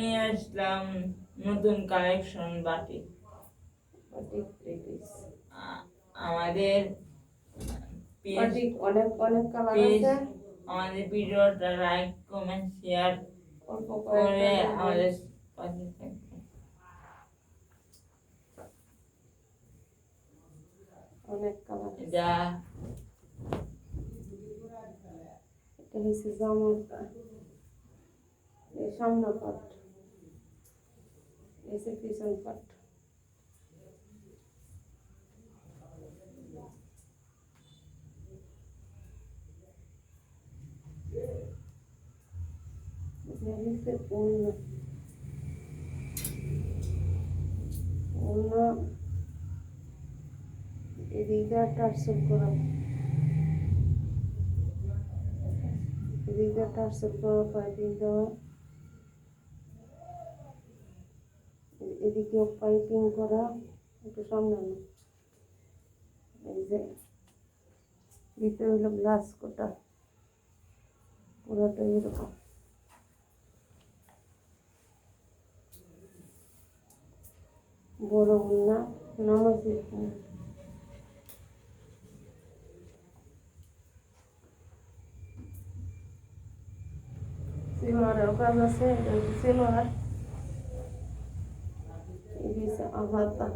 নিয়ে আসলাম নতুন কালেকশন বাটি। Batik three piece. আমাদের বাটিক অনেক অনেক কালার পেজ আছে। আমাদের ভিডিওটা লাইক কমেন্ট শেয়ার অল্প করে কয়েকটা আমাদের পাশে থাকবেন। অনেক কালার। যা এটা হচ্ছে জামাটা, এই সামনে পাট, এই যে পিছন পাট। এদিকে টার্সেল করা, এদিকে টার্সেল করা পাইপিং দেওয়া, এদিকেও পাইপিং করা। একটু সামনে না, এই যে ভিতরে হলো গ্লাস কোটা, পুরোটা এরকম। বড় উন্না নামাজি সিলোয়ারের কাজ আছে, এটা হচ্ছে সিলোয়ার, এই যে আলাদা।